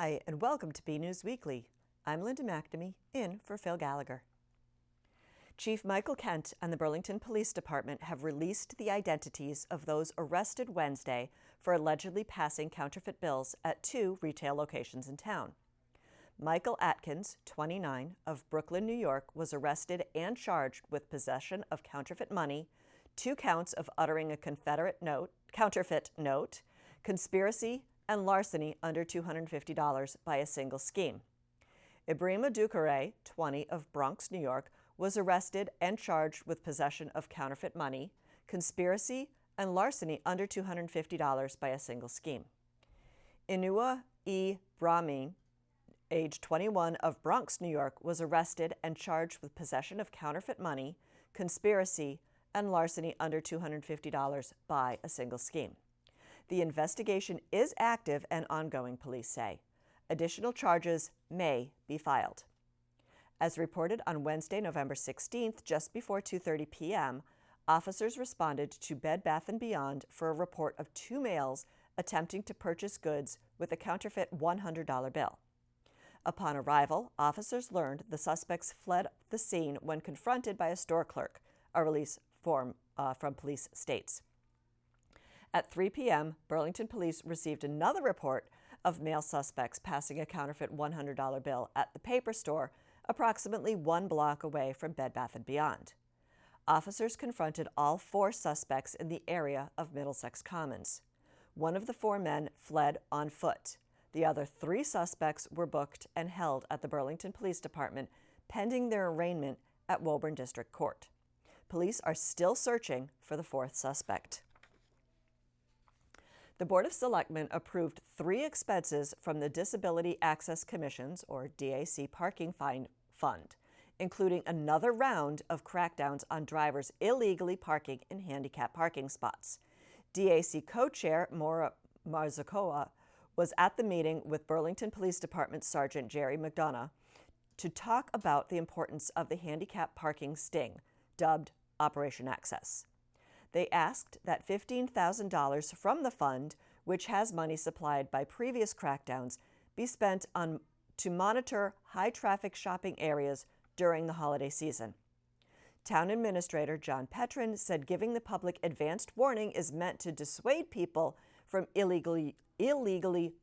Hi, and welcome to BNEWS Weekly. I'm Linda McNamee, in for Phil Gallagher. Chief Michael Kent and the Burlington Police Department have released the identities of those arrested Wednesday for allegedly passing counterfeit bills at 2 retail locations in town. Michael Atkins, 29, of Brooklyn, New York, was arrested and charged with possession of counterfeit money, 2 counts of uttering a counterfeit note, conspiracy, and larceny under $250 by a single scheme. Ibrahima Dukare, 20, of Bronx, New York, was arrested and charged with possession of counterfeit money, conspiracy, and larceny under $250 by a single scheme. Inua E. Brahmin, age 21, of Bronx, New York, was arrested and charged with possession of counterfeit money, conspiracy, and larceny under $250 by a single scheme. The investigation is active and ongoing, police say. Additional charges may be filed. As reported on Wednesday, November 16th, just before 2:30 p.m., officers responded to Bed Bath & Beyond for a report of 2 males attempting to purchase goods with a counterfeit $100 bill. Upon arrival, officers learned the suspects fled the scene when confronted by a store clerk, a release from police states. At 3 p.m., Burlington police received another report of male suspects passing a counterfeit $100 bill at the paper store approximately 1 block away from Bed Bath & Beyond. Officers confronted all 4 suspects in the area of Middlesex Commons. One of the 4 men fled on foot. The other 3 suspects were booked and held at the Burlington Police Department pending their arraignment at Woburn District Court. Police are still searching for the 4th suspect. The Board of Selectmen approved 3 expenses from the Disability Access Commission's, or DAC, parking fine fund, including another round of crackdowns on drivers illegally parking in handicap parking spots. DAC co-chair Maura Marzakoa was at the meeting with Burlington Police Department Sergeant Jerry McDonough to talk about the importance of the handicap parking sting, dubbed Operation Access. They asked that $15,000 from the fund, which has money supplied by previous crackdowns, be spent to monitor high-traffic shopping areas during the holiday season. Town Administrator John Petrin said giving the public advanced warning is meant to dissuade people from illegally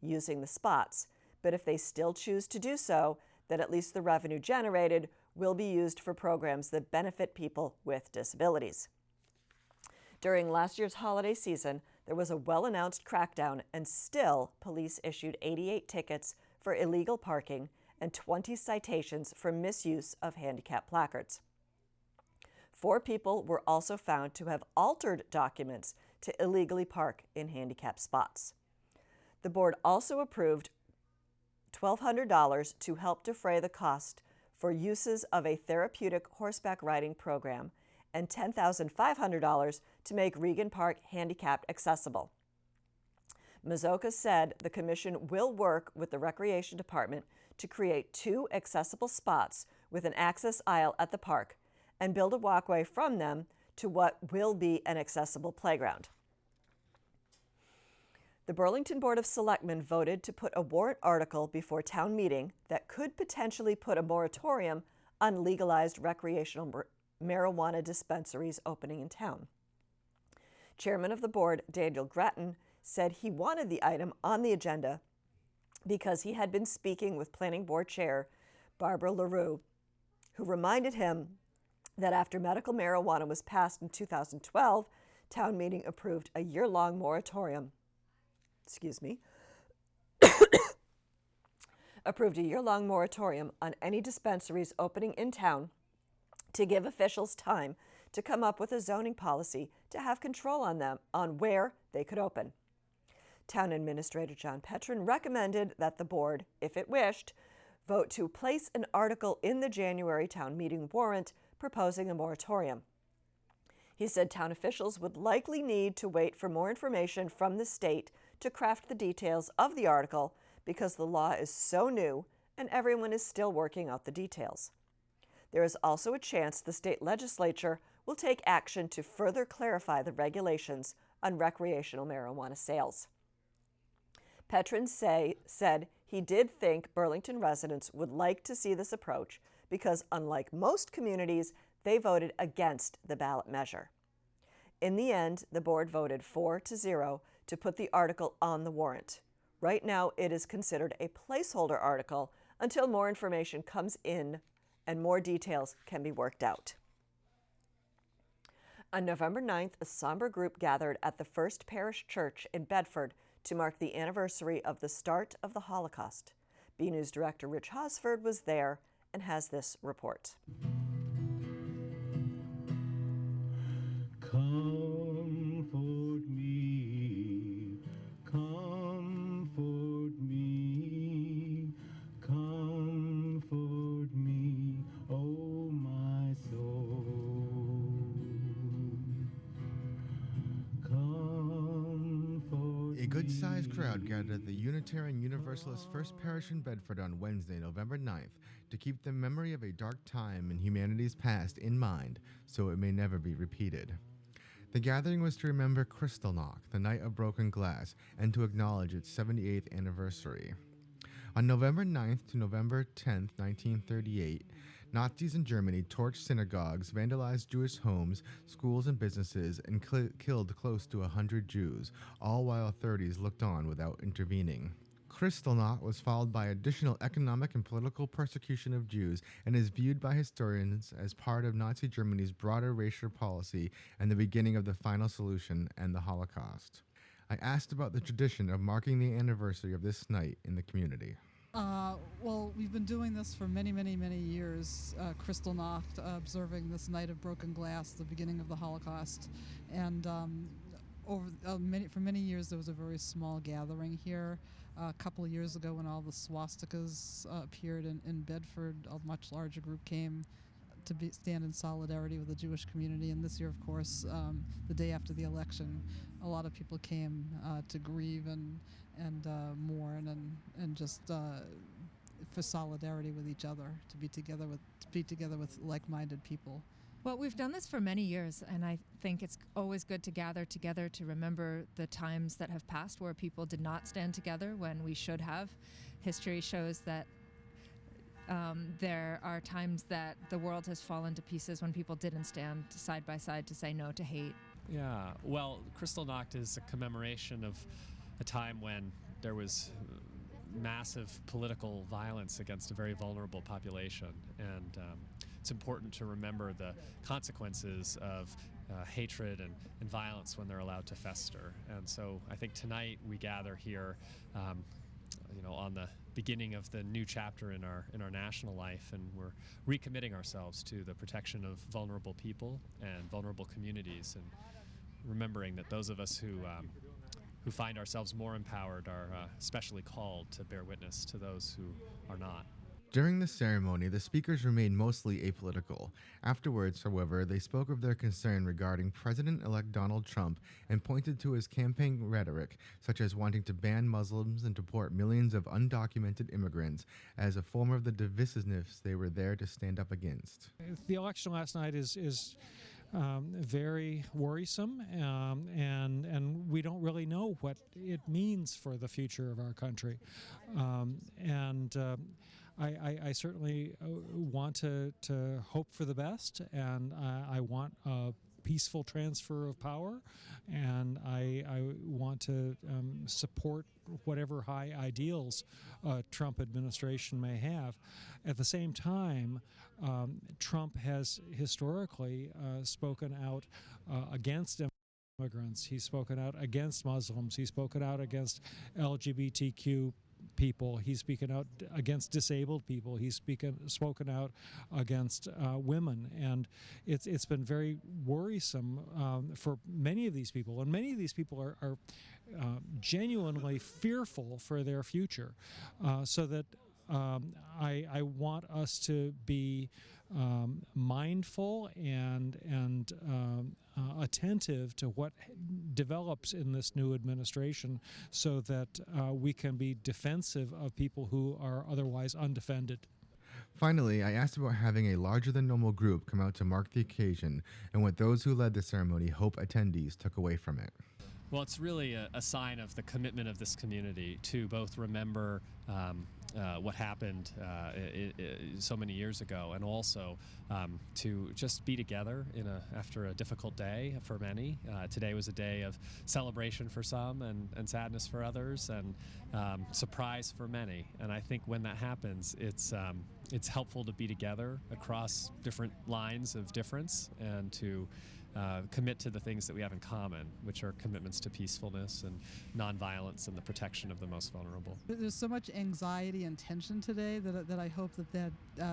using the spots, but if they still choose to do so, that at least the revenue generated will be used for programs that benefit people with disabilities. During last year's holiday season, there was a well-announced crackdown, and still police issued 88 tickets for illegal parking and 20 citations for misuse of handicap placards. 4 people were also found to have altered documents to illegally park in handicap spots. The board also approved $1,200 to help defray the cost for uses of a therapeutic horseback riding program and $10,500 to make Regan Park handicapped accessible. Mazoka said the commission will work with the Recreation Department to create 2 accessible spots with an access aisle at the park and build a walkway from them to what will be an accessible playground. The Burlington Board of Selectmen voted to put a warrant article before town meeting that could potentially put a moratorium on legalized recreational marijuana dispensaries opening in town. Chairman of the board, Daniel Grattan, said he wanted the item on the agenda because he had been speaking with Planning Board Chair Barbara LaRue, who reminded him that after medical marijuana was passed in 2012, town meeting approved a year-long moratorium. Approved a year-long moratorium on any dispensaries opening in town to give officials time to come up with a zoning policy to have control on them on where they could open. Town Administrator John Petrin recommended that the board, if it wished, vote to place an article in the January town meeting warrant proposing a moratorium. He said town officials would likely need to wait for more information from the state to craft the details of the article because the law is so new and everyone is still working out the details. There is also a chance the state legislature will take action to further clarify the regulations on recreational marijuana sales. Petrin said he did think Burlington residents would like to see this approach because, unlike most communities, they voted against the ballot measure. In the end, the board voted 4-0 to put the article on the warrant. Right now, it is considered a placeholder article until more information comes in and more details can be worked out. On November 9th, a somber group gathered at the First Parish Church in Bedford to mark the anniversary of the start of the Holocaust. BNEWS director Rich Hosford was there and has this report. Comfort me, comfort me, comfort me, oh my soul. Comfort A good-sized crowd gathered at the Unitarian Universalist First Parish in Bedford on Wednesday, November 9th, to keep the memory of a dark time in humanity's past in mind, so it may never be repeated. The gathering was to remember Kristallnacht, the Night of Broken Glass, and to acknowledge its 78th anniversary. On November 9th to November 10th, 1938, Nazis in Germany torched synagogues, vandalized Jewish homes, schools, and businesses, and killed close to 100 Jews, all while authorities looked on without intervening. Kristallnacht was followed by additional economic and political persecution of Jews and is viewed by historians as part of Nazi Germany's broader racial policy and the beginning of the final solution and the Holocaust. I asked about the tradition of marking the anniversary of this night in the community. Well, we've been doing this for many, many, many years, Kristallnacht, observing this night of broken glass, the beginning of the Holocaust. And for many years there was a very small gathering here. A couple of years ago when all the swastikas appeared in Bedford, a much larger group came to stand in solidarity with the Jewish community. And this year, of course, the day after the election, a lot of people came to grieve and mourn and just for solidarity with each other, to be together with like-minded people. Well, we've done this for many years, and I think it's always good to gather together to remember the times that have passed where people did not stand together when we should have. History shows that there are times that the world has fallen to pieces when people didn't stand side by side to say no to hate. Yeah, well, Kristallnacht is a commemoration of a time when there was massive political violence against a very vulnerable population, and it's important to remember the consequences of hatred and violence when they're allowed to fester. And so I think tonight we gather here on the beginning of the new chapter in our national life, and we're recommitting ourselves to the protection of vulnerable people and vulnerable communities, and remembering that those of us who find ourselves more empowered are especially called to bear witness to those who are not. During the ceremony, the speakers remained mostly apolitical. Afterwards, however, they spoke of their concern regarding President-elect Donald Trump and pointed to his campaign rhetoric, such as wanting to ban Muslims and deport millions of undocumented immigrants, as a form of the divisiveness they were there to stand up against. The election last night is very worrisome, and we don't really know what it means for the future of our country. I certainly want to hope for the best, and I want a peaceful transfer of power, and I want to support whatever high ideals Trump administration may have. At the same time, Trump has historically spoken out against immigrants. He's spoken out against Muslims. He's spoken out against LGBTQ people. He's speaking out against disabled people. He's spoken out against women, and it's been very worrisome for many of these people. And many of these people are genuinely fearful for their future, so that I want us to be mindful and attentive to what develops in this new administration, so that we can be defensive of people who are otherwise undefended. Finally, I asked about having a larger-than-normal group come out to mark the occasion and what those who led the ceremony hope attendees took away from it. Well, it's really a sign of the commitment of this community to both remember what happened so many years ago, and also to just be together after a difficult day for many. Today was a day of celebration for some and sadness for others, and surprise for many. And I think when that happens, it's helpful to be together across different lines of difference and to commit to the things that we have in common, which are commitments to peacefulness and nonviolence and the protection of the most vulnerable. There's so much anxiety and tension today that I hope that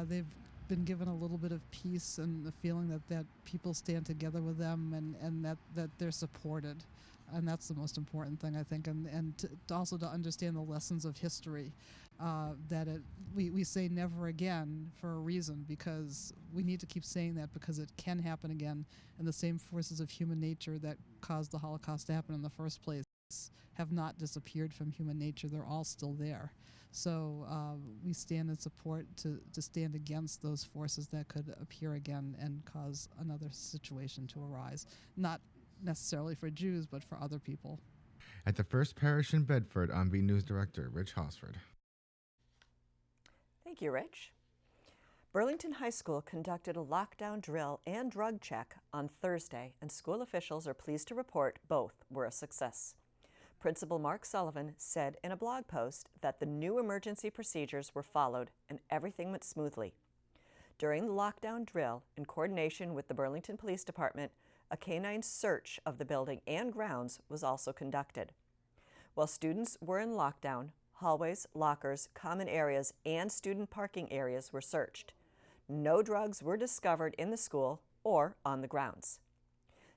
they've been given a little bit of peace and the feeling that people stand together with them and that they're supported. And that's the most important thing, I think, and to also to understand the lessons of history, we say never again for a reason, because we need to keep saying that because it can happen again, and the same forces of human nature that caused the Holocaust to happen in the first place have not disappeared from human nature. They're all still there. So we stand in support to stand against those forces that could appear again and cause another situation to arise. Not necessarily for Jews, but for other people. At the First Parish in Bedford, I'm BNEWS Director Rich Hosford. Thank you, Rich. Burlington High School conducted a lockdown drill and drug check on Thursday, and school officials are pleased to report both were a success. Principal Mark Sullivan said in a blog post that the new emergency procedures were followed and everything went smoothly. During the lockdown drill, in coordination with the Burlington Police Department, a canine search of the building and grounds was also conducted. While students were in lockdown, hallways, lockers, common areas, and student parking areas were searched. No drugs were discovered in the school or on the grounds.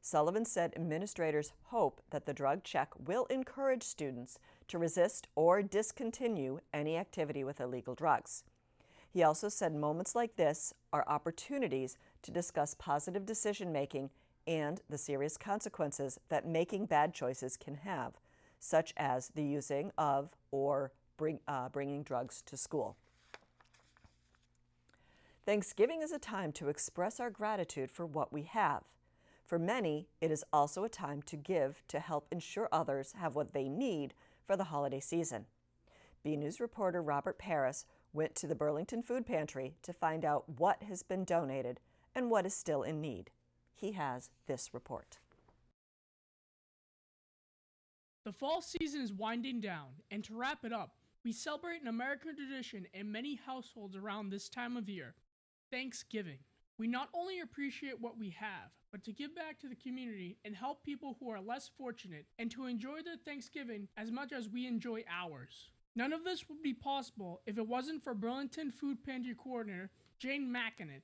Sullivan said administrators hope that the drug check will encourage students to resist or discontinue any activity with illegal drugs. He also said moments like this are opportunities to discuss positive decision-making and the serious consequences that making bad choices can have, such as the using of or bringing drugs to school. Thanksgiving is a time to express our gratitude for what we have. For many, it is also a time to give to help ensure others have what they need for the holiday season. BNews reporter Robert Paris went to the Burlington Food Pantry to find out what has been donated and what is still in need. He has this report. The fall season is winding down, and to wrap it up, we celebrate an American tradition in many households around this time of year, Thanksgiving. We not only appreciate what we have, but to give back to the community and help people who are less fortunate and to enjoy their Thanksgiving as much as we enjoy ours. None of this would be possible if it wasn't for Burlington Food Pantry Coordinator Jane McNamee.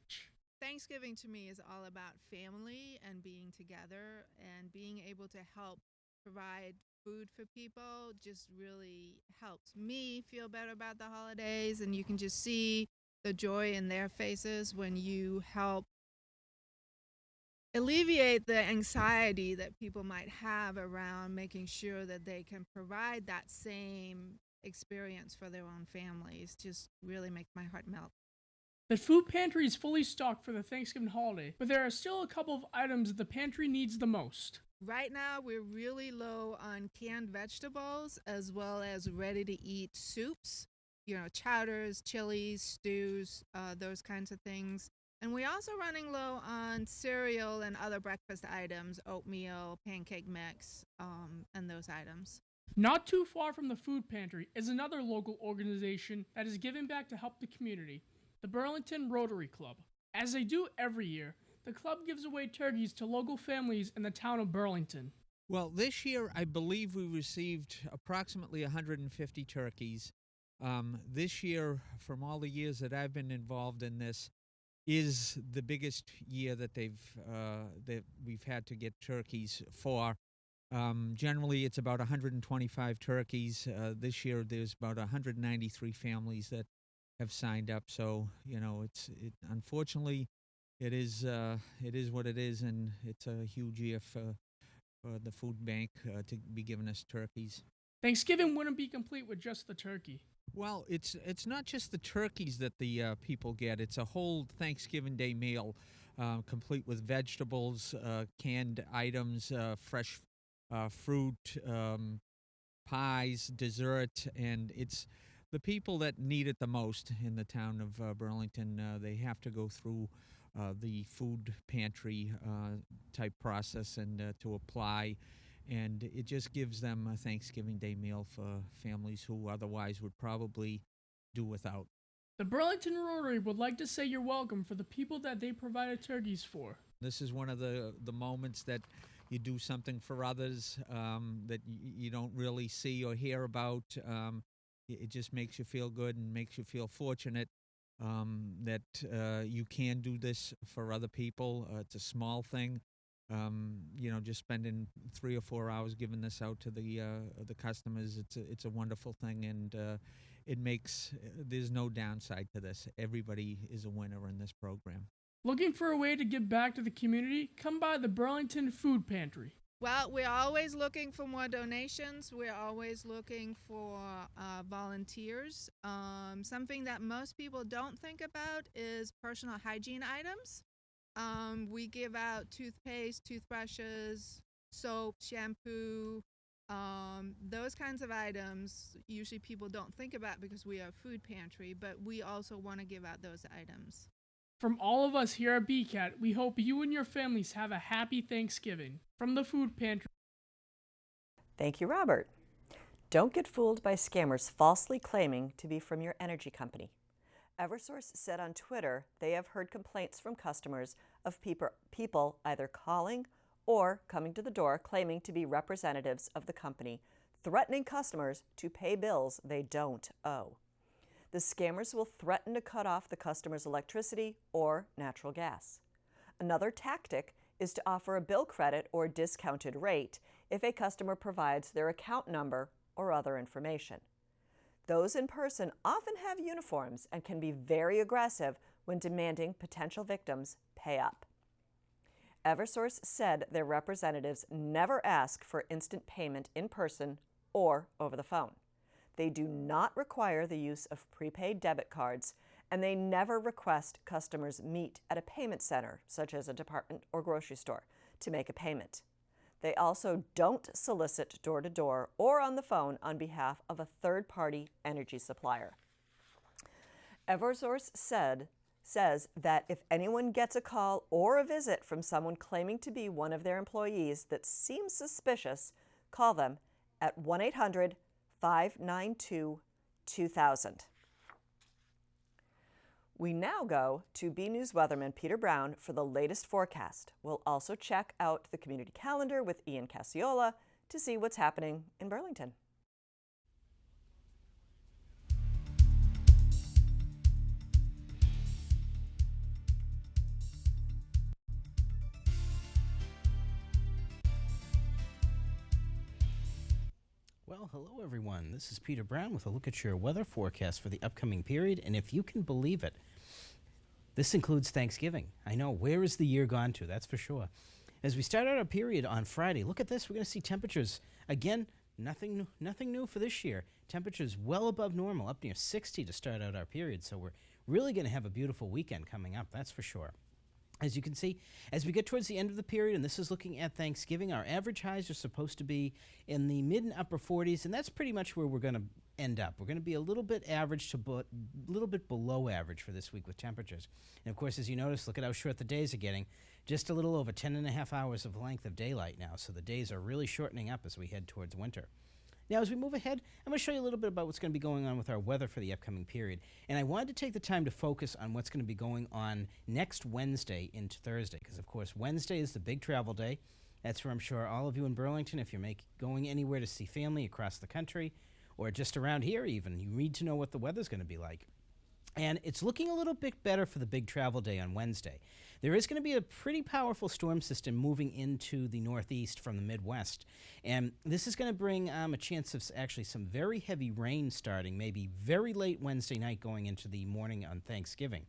Thanksgiving to me is all about family and being together, and being able to help provide food for people just really helps me feel better about the holidays, and you can just see the joy in their faces when you help alleviate the anxiety that people might have around making sure that they can provide that same experience for their own families. Just really makes my heart melt. The food pantry is fully stocked for the Thanksgiving holiday, but there are still a couple of items that the pantry needs the most. Right now, we're really low on canned vegetables as well as ready-to-eat soups, chowders, chilies, stews, those kinds of things. And we're also running low on cereal and other breakfast items, oatmeal, pancake mix, and those items. Not too far from the food pantry is another local organization that is giving back to help the community, the Burlington Rotary Club. As they do every year, the club gives away turkeys to local families in the town of Burlington. Well, this year, I believe we received approximately 150 turkeys. This year, from all the years that I've been involved in this, is the biggest year that that we've had to get turkeys for. Generally, it's about 125 turkeys. This year, there's about 193 families that have signed up. So, unfortunately, it is what it is, and it's a huge year for the food bank to be giving us turkeys. Thanksgiving wouldn't be complete with just the turkey. Well, it's not just the turkeys that the people get. It's a whole Thanksgiving Day meal, complete with vegetables, canned items, fresh fruit, pies, dessert, and it's the people that need it the most in the town of Burlington. They have to go through the food pantry type process and to apply, and it just gives them a Thanksgiving Day meal for families who otherwise would probably do without. The Burlington Rotary would like to say you're welcome for the people that they provided turkeys for. This is one of the moments that you do something for others that you don't really see or hear about. It just makes you feel good and makes you feel fortunate that you can do this for other people. It's a small thing. Just spending 3 or 4 hours giving this out to the customers. It's a wonderful thing, and it makes there's no downside to this. Everybody is a winner in this program. Looking for a way to give back to the community? Come by the Burlington Food Pantry. Well, we're always looking for more donations. We're always looking for volunteers. Something that most people don't think about is personal hygiene items. We give out toothpaste, toothbrushes, soap, shampoo, those kinds of items. Usually people don't think about because we are a food pantry, but we also want to give out those items. From all of us here at BCAT, we hope you and your families have a happy Thanksgiving. From the Food Pantry. Thank you, Robert. Don't get fooled by scammers falsely claiming to be from your energy company. Eversource said on Twitter they have heard complaints from customers of people either calling or coming to the door claiming to be representatives of the company, threatening customers to pay bills they don't owe. The scammers will threaten to cut off the customer's electricity or natural gas. Another tactic is to offer a bill credit or discounted rate if a customer provides their account number or other information. Those in person often have uniforms and can be very aggressive when demanding potential victims pay up. Eversource said their representatives never ask for instant payment in person or over the phone. They do not require the use of prepaid debit cards, and they never request customers meet at a payment center, such as a department or grocery store, to make a payment. They also don't solicit door-to-door or on the phone on behalf of a third-party energy supplier. Eversource says that if anyone gets a call or a visit from someone claiming to be one of their employees that seems suspicious, call them at 1-800-592-2000. We now go to BNEWS weatherman Peter Brown for the latest forecast. We'll also check out the community calendar with Ian Casciola to see what's happening in Burlington. Well, hello everyone. This is Peter Brown with a look at your weather forecast for the upcoming period, and if you can believe it, this includes Thanksgiving. I know, where is the year gone to? That's for sure. As we start out our period on Friday, look at this. We're going to see temperatures, again, nothing new for this year. Temperatures well above normal, up near 60 to start out our period, so we're really going to have a beautiful weekend coming up, that's for sure. As you can see, as we get towards the end of the period, and this is looking at Thanksgiving, our average highs are supposed to be in the mid and upper 40s, and that's pretty much where we're going to end up. We're going to be a little bit average to a little bit below average for this week with temperatures. And of course, as you notice, look at how short the days are getting. Just a little over 10 and a half hours of length of daylight now, so the days are really shortening up as we head towards winter. Now, as we move ahead, I'm going to show you a little bit about what's going to be going on with our weather for the upcoming period. And I wanted to take the time to focus on what's going to be going on next Wednesday into Thursday, because, of course, Wednesday is the big travel day. That's where I'm sure all of you in Burlington, if you're going anywhere to see family across the country or just around here even, you need to know what the weather's going to be like. And it's looking a little bit better for the big travel day on Wednesday. There is going to be a pretty powerful storm system moving into the northeast from the Midwest. And this is going to bring a chance of actually some very heavy rain starting maybe very late Wednesday night going into the morning on Thanksgiving.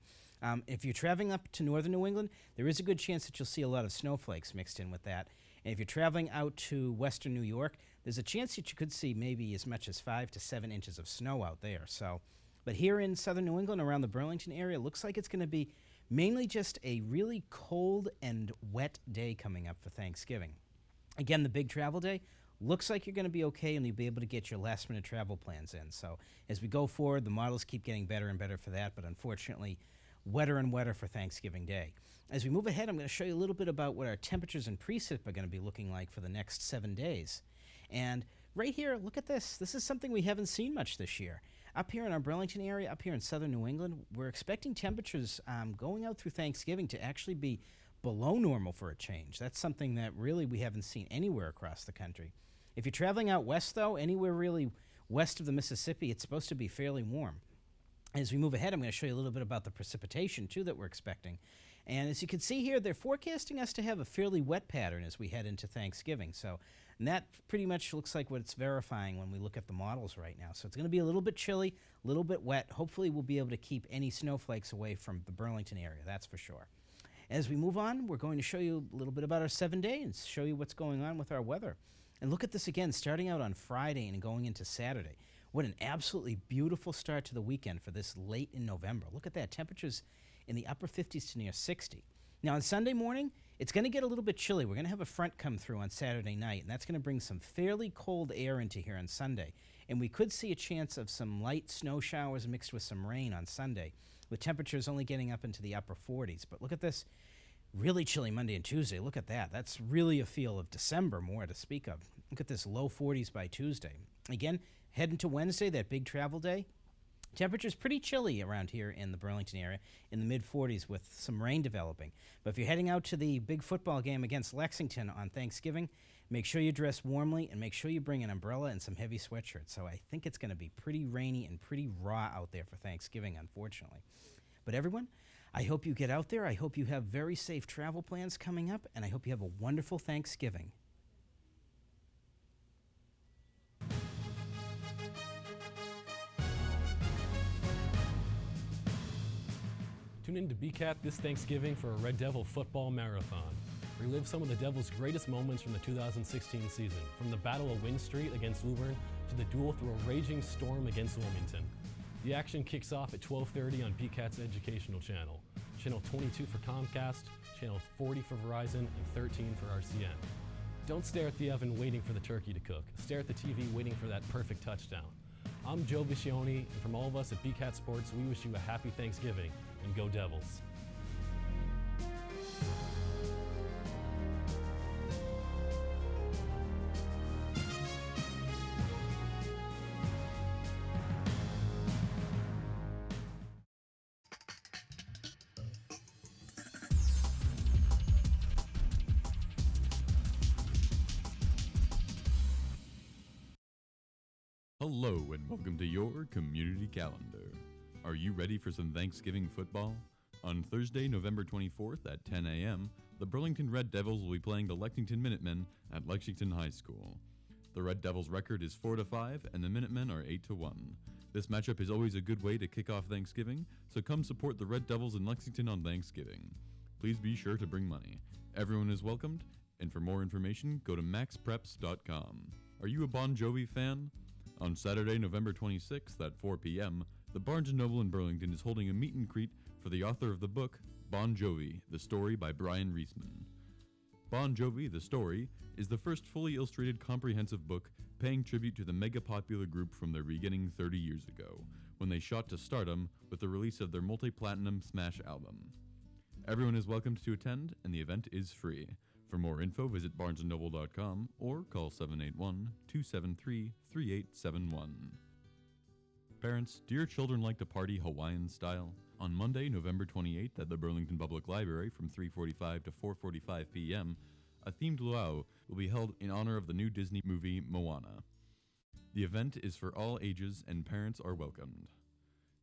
If you're traveling up to northern New England, there is a good chance that you'll see a lot of snowflakes mixed in with that. And if you're traveling out to western New York, there's a chance that you could see maybe as much as 5 to 7 inches of snow out there. But here in southern New England, around the Burlington area, it looks like it's going to be mainly just a really cold and wet day coming up for Thanksgiving. Again, the big travel day looks like you're going to be okay and you'll be able to get your last minute travel plans in. So as we go forward, the models keep getting better and better for that, but unfortunately, wetter and wetter for Thanksgiving Day. As we move ahead, I'm going to show you a little bit about what our temperatures and precip are going to be looking like for the next 7 days. And right here, look at this. This is something we haven't seen much this year. Up here in our Burlington area, up here in southern New England, we're expecting temperatures going out through Thanksgiving to actually be below normal for a change. That's something that really we haven't seen anywhere across the country. If you're traveling out west, though, anywhere really west of the Mississippi, it's supposed to be fairly warm. As we move ahead, I'm going to show you a little bit about the precipitation, too, that we're expecting. And as you can see here, they're forecasting us to have a fairly wet pattern as we head into Thanksgiving. And that pretty much looks like what it's verifying when we look at the models right now. So it's going to be a little bit chilly, a little bit wet. Hopefully we'll be able to keep any snowflakes away from the Burlington area, that's for sure. As we move on, we're going to show you a little bit about our 7 days, show you what's going on with our weather. And look at this again, starting out on Friday and going into Saturday. What an absolutely beautiful start to the weekend for this late in November. Look at that, temperatures in the upper 50s to near 60. Now on Sunday morning, it's going to get a little bit chilly. We're going to have a front come through on Saturday night, and that's going to bring some fairly cold air into here on Sunday. And we could see a chance of some light snow showers mixed with some rain on Sunday, with temperatures only getting up into the upper 40s. But look at this, really chilly Monday and Tuesday. Look at that. That's really a feel of December more to speak of. Look at this, low 40s by Tuesday. Again, heading to Wednesday, that big travel day. Temperature's pretty chilly around here in the Burlington area, in the mid-40s with some rain developing. But if you're heading out to the big football game against Lexington on Thanksgiving, make sure you dress warmly and make sure you bring an umbrella and some heavy sweatshirts. So I think it's going to be pretty rainy and pretty raw out there for Thanksgiving, unfortunately. But everyone, I hope you get out there. I hope you have very safe travel plans coming up, and I hope you have a wonderful Thanksgiving. Tune in to BCAT this Thanksgiving for a Red Devil football marathon. Relive some of the Devils' greatest moments from the 2016 season, from the Battle of Wynn Street against Woburn to the duel through a raging storm against Wilmington. The action kicks off at 12:30 on BCAT's educational channel, Channel 22 for Comcast, Channel 40 for Verizon, and 13 for RCN. Don't stare at the oven waiting for the turkey to cook. Stare at the TV waiting for that perfect touchdown. I'm Joe Viscioni, and from all of us at BCAT Sports, we wish you a happy Thanksgiving, and go Devils. Hello and welcome to your community calendar. Are you ready for some Thanksgiving football? On Thursday, November 24th at 10 a.m., the Burlington Red Devils will be playing the Lexington Minutemen at Lexington High School. The Red Devils' record is 4-5 and the Minutemen are 8-1. This matchup is always a good way to kick off Thanksgiving, so come support the Red Devils in Lexington on Thanksgiving. Please be sure to bring money. Everyone is welcomed, and for more information, go to maxpreps.com. Are you a Bon Jovi fan? On Saturday, November 26th at 4 p.m., the Barnes & Noble in Burlington is holding a meet and greet for the author of the book, Bon Jovi, The Story by Brian Reisman. Bon Jovi, The Story, is the first fully illustrated comprehensive book paying tribute to the mega-popular group from their beginning 30 years ago, when they shot to stardom with the release of their multi-platinum smash album. Everyone is welcome to attend, and the event is free. For more info, visit barnesandnoble.com or call 781-273-3871. Parents, do your children like to party Hawaiian style? On Monday, November 28th at the Burlington Public Library from 3:45 to 4:45 p.m., a themed luau will be held in honor of the new Disney movie Moana. The event is for all ages and parents are welcomed.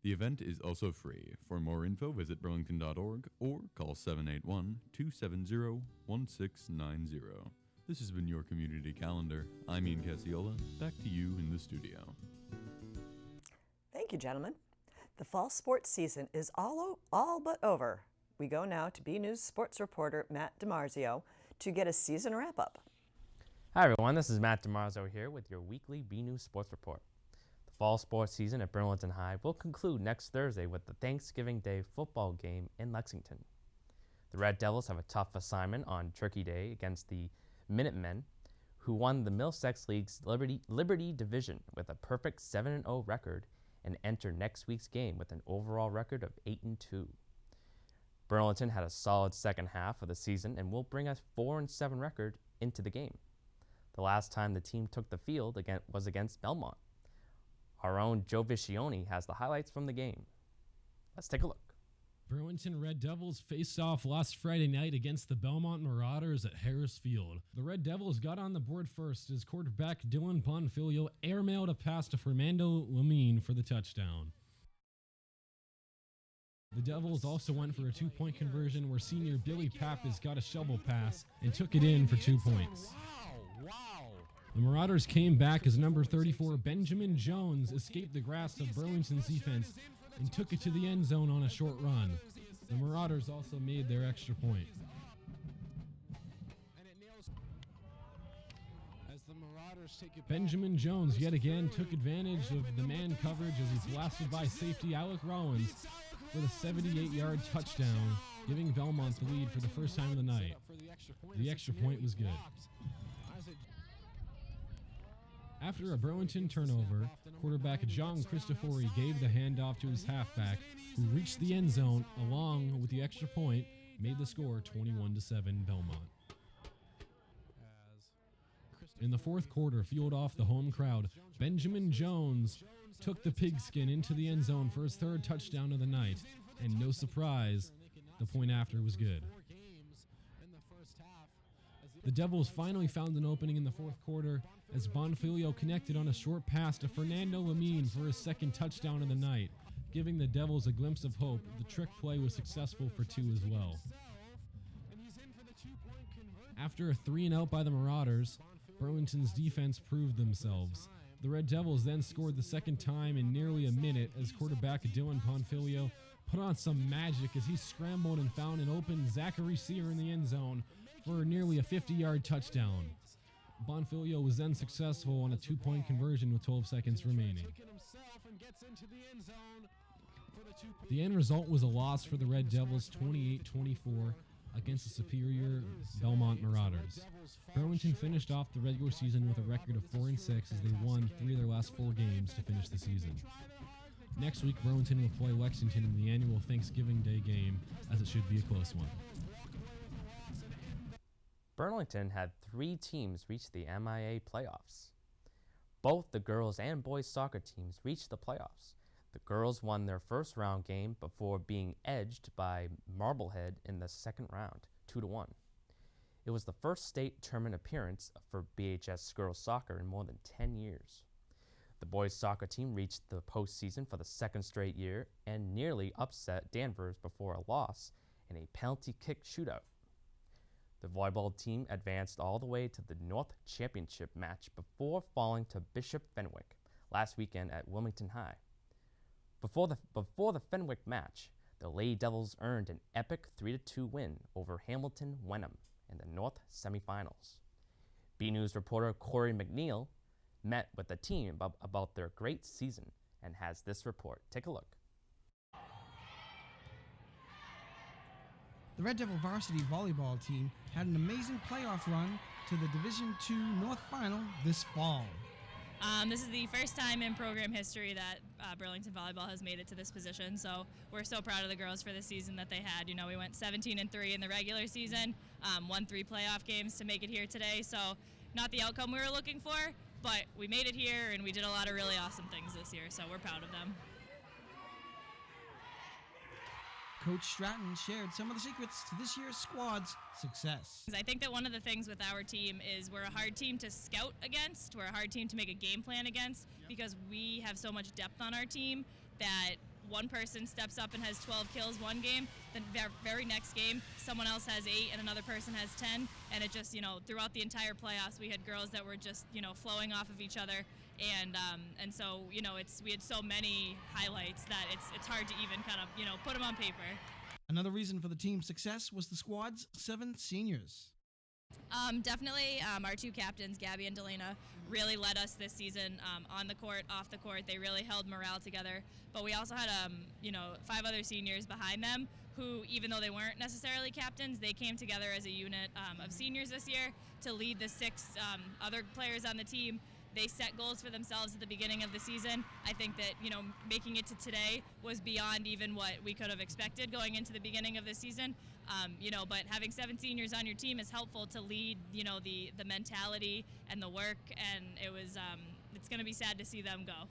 The event is also free. For more info, visit burlington.org or call 781-270-1690. This has been your community calendar. I'm Ian Casciola. Back to you in the studio. Thank you, gentlemen. The fall sports season is all but over. We go now to BNEWS sports reporter Matt DiMarzio to get a season wrap-up. Hi everyone, this is Matt DiMarzio here with your weekly BNEWS sports report. The fall sports season at Burlington High will conclude next Thursday with the Thanksgiving Day football game in Lexington. The Red Devils have a tough assignment on Turkey Day against the Minutemen. who won the Middlesex League's Liberty Division with a perfect 7-0 record and entered next week's game with an overall record of 8-2. Burlington had a solid second half of the season and will bring a 4-7 record into the game. The last time the team took the field was against Belmont. Our own Joe Viscioni has the highlights from the game. Let's take a look. Burlington Red Devils faced off last Friday night against the Belmont Marauders at Harris Field. The Red Devils got on the board first as quarterback Dylan Bonfilio airmailed a pass to Fernando Lamine for the touchdown. The Devils also went for a 2-point conversion where senior Billy Pappas got a shovel pass and took it in for 2 points. The Marauders came back as number 34 Benjamin Jones escaped the grasp of Burlington's defense and took it to the end zone on a short run. The Marauders also made their extra point. Benjamin Jones yet again took advantage of the man coverage as he blasted by safety Alec Rollins with a 78-yard touchdown, giving Belmont the lead for the first time of the night. The extra point was good. After a Burlington turnover, quarterback John Cristofori gave the handoff to his halfback, who reached the end zone along with the extra point, made the score 21-7 Belmont. In the fourth quarter, fueled off the home crowd, Benjamin Jones took the pigskin into the end zone for his third touchdown of the night, and no surprise, the point after was good. The Devils finally found an opening in the fourth quarter as Bonfilio connected on a short pass to Fernando Lamine for his second touchdown of the night, giving the Devils a glimpse of hope. The trick play was successful for 2 as well. After a 3-and-out by the Marauders, Burlington's defense proved themselves. The Red Devils then scored the second time in nearly a minute as quarterback Dylan Bonfilio put on some magic as he scrambled and found an open Zachary Sear in the end zone for nearly a 50-yard touchdown. Bonfilio was then successful on a 2-point conversion with 12 seconds remaining. The end result was a loss for the Red Devils 28-24 against the superior Belmont Marauders. Burlington finished off the regular season with a record of 4-6 as they won 3 of their last 4 games to finish the season. Next week, Burlington will play Lexington in the annual Thanksgiving Day game, as it should be a close one. Burlington had 3 teams reach the MIA playoffs. Both the girls and boys soccer teams reached the playoffs. The girls won their first round game before being edged by Marblehead in the second round, 2-1. It was the first state tournament appearance for BHS girls soccer in more than 10 years. The boys soccer team reached the postseason for the second straight year and nearly upset Danvers before a loss in a penalty kick shootout. The volleyball team advanced all the way to the North Championship match before falling to Bishop Fenwick last weekend at Wilmington High. Before the Fenwick match, the Lady Devils earned an epic 3-2 win over Hamilton Wenham in the North semifinals. BNEWS reporter Corey McNeil met with the team about their great season and has this report. Take a look. The Red Devil varsity volleyball team had an amazing playoff run to the Division II North Final this fall. This is the first time in program history that Burlington Volleyball has made it to this position, so we're so proud of the girls for the season that they had. You know, we went 17-3 in the regular season, won 3 playoff games to make it here today, so not the outcome we were looking for, but we made it here and we did a lot of really awesome things this year, so we're proud of them. Coach Stratton shared some of the secrets to this year's squad's success. I think that one of the things with our team is we're a hard team to scout against. We're a hard team to make a game plan against because we have so much depth on our team that one person steps up and has 12 kills one game, then very next game someone else has 8 and another person has 10, and it just, you know, throughout the entire playoffs we had girls that were just, you know, flowing off of each other, and so, you know, we had so many highlights that it's hard to even kind of, you know, put them on paper. Another reason for the team's success was the squad's 7 seniors. Definitely our 2 captains, Gabby and Delana, really led us this season on the court, off the court. They really held morale together. But we also had, you know, 5 other seniors behind them who, even though they weren't necessarily captains, they came together as a unit of seniors this year to lead the 6 other players on the team. They set goals for themselves at the beginning of the season. I think that, making it to today was beyond even what we could have expected going into the beginning of the season. But having 7 seniors on your team is helpful to lead, the mentality and the work, and it's going to be sad to see them go.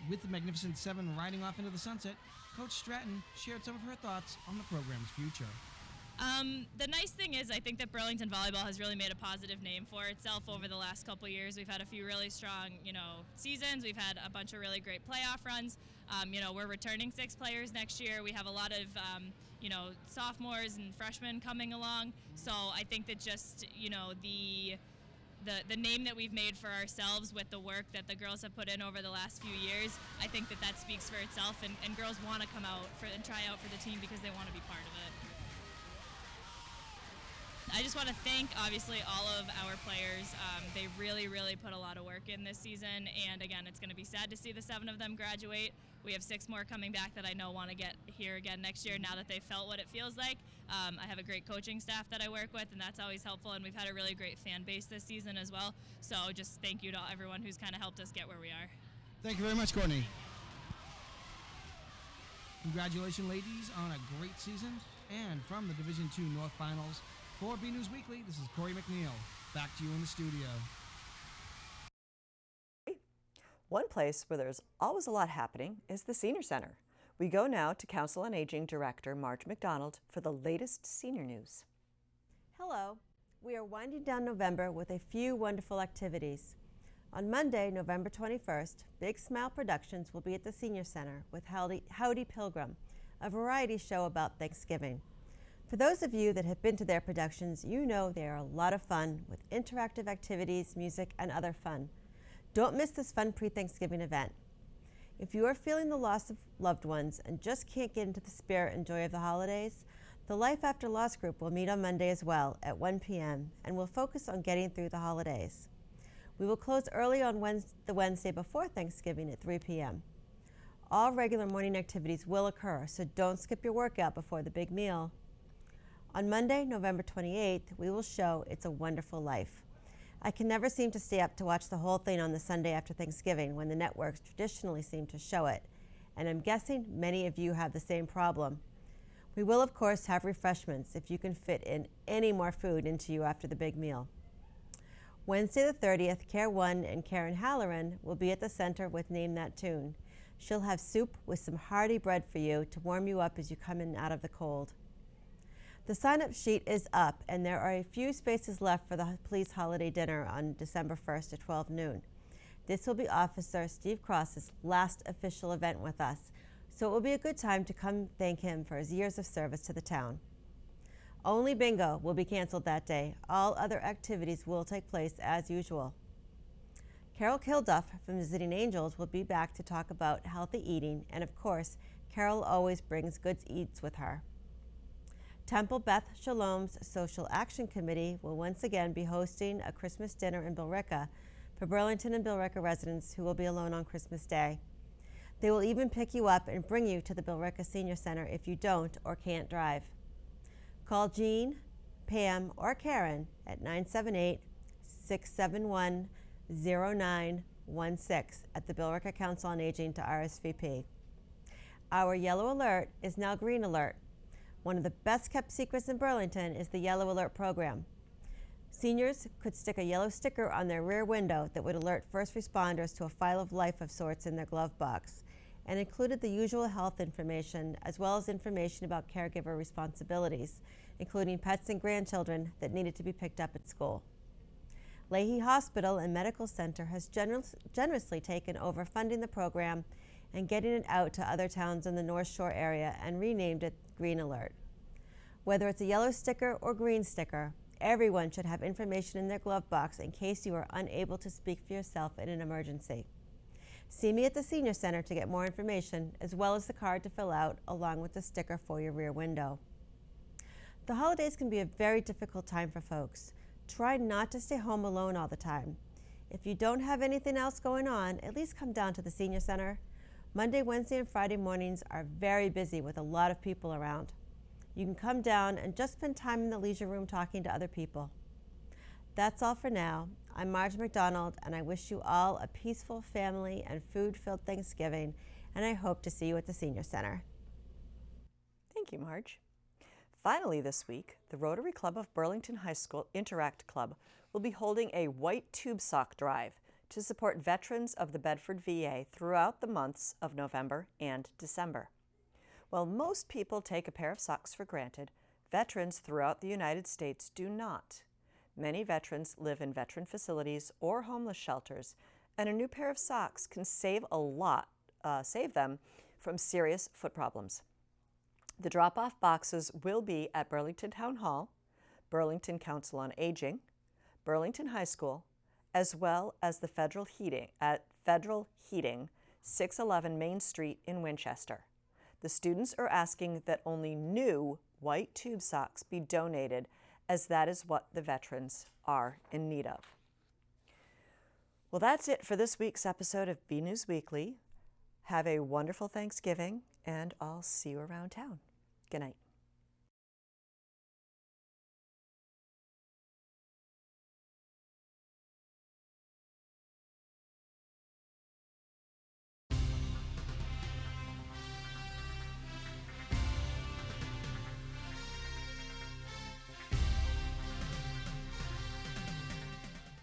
With the Magnificent Seven riding off into the sunset, Coach Stratton shared some of her thoughts on the program's future. The nice thing is I think that Burlington Volleyball has really made a positive name for itself over the last couple of years. We've had a few really strong, seasons. We've had a bunch of really great playoff runs. We're returning 6 players next year. We have a lot of, sophomores and freshmen coming along. So I think that just, the name that we've made for ourselves with the work that the girls have put in over the last few years, I think that speaks for itself, and girls want to come out and try out for the team because they want to be part of it. I just want to thank, obviously, all of our players. They really, really put a lot of work in this season, and again, it's going to be sad to see the 7 of them graduate. We have 6 more coming back that I know want to get here again next year now that they've felt what it feels like. I have a great coaching staff that I work with, and that's always helpful, and we've had a really great fan base this season as well. So just thank you to everyone who's kind of helped us get where we are. Thank you very much, Courtney. Congratulations, ladies, on a great season. And from the Division II North Finals, for BNEWS Weekly, this is Corey McNeil. Back to you in the studio. One place where there's always a lot happening is the Senior Center. We go now to Council on Aging Director Marge McDonald for the latest senior news. Hello. We are winding down November with a few wonderful activities. On Monday, November 21st, Big Smile Productions will be at the Senior Center with Howdy Pilgrim, a variety show about Thanksgiving. For those of you that have been to their productions, you know they are a lot of fun with interactive activities, music, and other fun. Don't miss this fun pre-Thanksgiving event. If you are feeling the loss of loved ones and just can't get into the spirit and joy of the holidays, the Life After Loss group will meet on Monday as well at 1 p.m. and will focus on getting through the holidays. We will close early on the Wednesday before Thanksgiving at 3 p.m. All regular morning activities will occur, so don't skip your workout before the big meal. On Monday, November 28th, we will show It's a Wonderful Life. I can never seem to stay up to watch the whole thing on the Sunday after Thanksgiving when the networks traditionally seem to show it, and I'm guessing many of you have the same problem. We will, of course, have refreshments if you can fit in any more food into you after the big meal. Wednesday the 30th, Care 1 and Karen Halloran will be at the center with Name That Tune. She'll have soup with some hearty bread for you to warm you up as you come in out of the cold. The sign-up sheet is up, and there are a few spaces left for the police holiday dinner on December 1st at 12 noon. This will be Officer Steve Cross's last official event with us, so it will be a good time to come thank him for his years of service to the town. Only bingo will be canceled that day. All other activities will take place as usual. Carol Kilduff from Visiting Angels will be back to talk about healthy eating, and of course, Carol always brings good eats with her. Temple Beth Shalom's Social Action Committee will once again be hosting a Christmas dinner in Billerica for Burlington and Billerica residents who will be alone on Christmas Day. They will even pick you up and bring you to the Billerica Senior Center if you don't or can't drive. Call Jean, Pam, or Karen at 978-671-0916 at the Billerica Council on Aging to RSVP. Our yellow alert is now green alert. One of the best kept secrets in Burlington is the Yellow Alert program. Seniors could stick a yellow sticker on their rear window that would alert first responders to a file of life of sorts in their glove box, and included the usual health information as well as information about caregiver responsibilities, including pets and grandchildren that needed to be picked up at school. Leahy Hospital and Medical Center has generously taken over funding the program and getting it out to other towns in the North Shore area and renamed it Green Alert. Whether it's a yellow sticker or green sticker, everyone should have information in their glove box in case you are unable to speak for yourself in an emergency. See me at the Senior Center to get more information, as well as the card to fill out, along with the sticker for your rear window. The holidays can be a very difficult time for folks. Try not to stay home alone all the time. If you don't have anything else going on, at least come down to the Senior Center. Monday, Wednesday, and Friday mornings are very busy with a lot of people around. You can come down and just spend time in the leisure room talking to other people. That's all for now. I'm Marge McDonald, and I wish you all a peaceful family and food-filled Thanksgiving, and I hope to see you at the Senior Center. Thank you, Marge. Finally this week, the Rotary Club of Burlington High School Interact Club will be holding a white tube sock drive to support veterans of the Bedford VA throughout the months of November and December. While most people take a pair of socks for granted, veterans throughout the United States do not. Many veterans live in veteran facilities or homeless shelters, and a new pair of socks can save them from serious foot problems. The drop-off boxes will be at Burlington Town Hall, Burlington Council on Aging, Burlington High School, as well as the Federal Heating at Federal Heating, 611 Main Street in Winchester. The students are asking that only new white tube socks be donated, as that is what the veterans are in need of. Well, that's it for this week's episode of BNEWS Weekly. Have a wonderful Thanksgiving, and I'll see you around town. Good night.